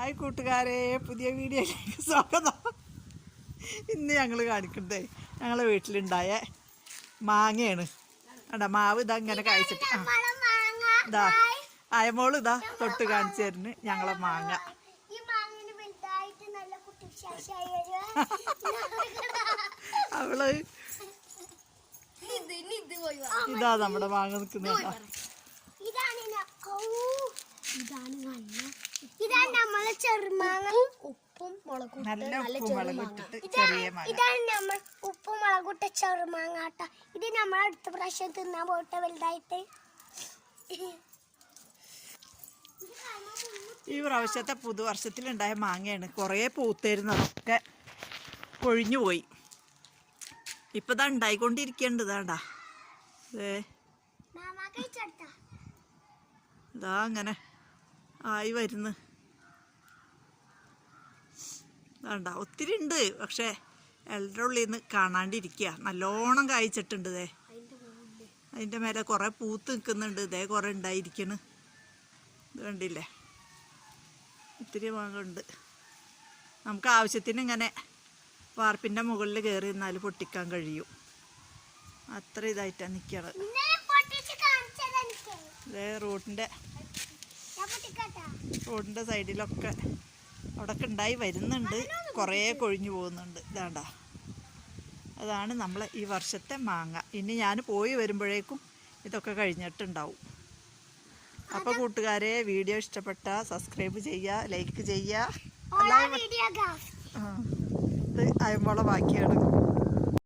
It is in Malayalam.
ഹായ് കൂട്ടുകാരെ, പുതിയ വീഡിയോയിലേക്ക് സ്വാഗതം. ഇന്ന് ഞങ്ങൾ കാണിക്കുന്നതേ ഞങ്ങളെ വീട്ടിലുണ്ടായ മാങ്ങയാണ്. അടാ മാവ് ഇതാ ഇങ്ങനെ കഴിച്ചിട്ട് ഇതാ അയമോള് ഇതാ തൊട്ട് കാണിച്ചു തരുന്നു ഞങ്ങളെ മാങ്ങ. അവള് ഇതാ നമ്മുടെ മാങ്ങ നിൽക്കുന്ന ഇതാണ് നമ്മളെ ചെറുമാങ്ങ. ഉപ്പും മുളകും ഇതാണ് നമ്മൾ ഉപ്പും മുളകുട്ട ചെറുമാങ്ങാട്ട. ഇത് നമ്മൾ അടുത്ത പ്രാവശ്യം തിന്നാൻ പോട്ടെ വലുതായിട്ട്. ഈ പ്രാവശ്യത്തെ പുതുവർഷത്തിലുണ്ടായ മാങ്ങയാണ്. കുറേ പൂത്തേരുന്നതൊക്കെ കൊഴിഞ്ഞു പോയി. ഇപ്പൊ ഇതാ ഉണ്ടായിക്കൊണ്ടിരിക്കേണ്ട ഇതാണ്ടാ ഇതാ അങ്ങനെ ആയി വരുന്നു. വേണ്ട ഒത്തിരി ഉണ്ട്, പക്ഷെ എല്ലാവരുടെ ഉള്ളിൽ നിന്ന് കാണാണ്ടിരിക്കുക. നല്ലോണം കായ്ച്ചിട്ടുണ്ട്. ഇതേ അതിൻ്റെ മേലെ കുറേ പൂത്ത് നിൽക്കുന്നുണ്ട്. ഇതേ കുറേ ഉണ്ടായിരിക്കണ്. ഇത് കണ്ടില്ലേ, ഒത്തിരി മാങ്ങ ഉണ്ട്. നമുക്ക് ആവശ്യത്തിന് ഇങ്ങനെ വാർപ്പിൻ്റെ മുകളിൽ കയറി നിന്നാൽ പൊട്ടിക്കാൻ കഴിയും. അത്ര ഇതായിട്ടാണ് നിൽക്കണത്. ഇതേ റോഡിൻ്റെ സൈഡിലൊക്കെ അവിടെയൊക്കെ ഉണ്ടായി വരുന്നുണ്ട്. കുറേ കൊഴിഞ്ഞു പോകുന്നുണ്ട്. ഇതാണ്ട, അതാണ് നമ്മളെ ഈ വർഷത്തെ മാങ്ങ. ഇനി ഞാൻ പോയി വരുമ്പോഴേക്കും ഇതൊക്കെ കഴിഞ്ഞിട്ടുണ്ടാവും. അപ്പോൾ കൂട്ടുകാരെ, വീഡിയോ ഇഷ്ടപ്പെട്ടാൽ സബ്സ്ക്രൈബ് ചെയ്യുക, ലൈക്ക് ചെയ്യുക. ഇത് അയമ്പോള ബാക്കിയാണ്.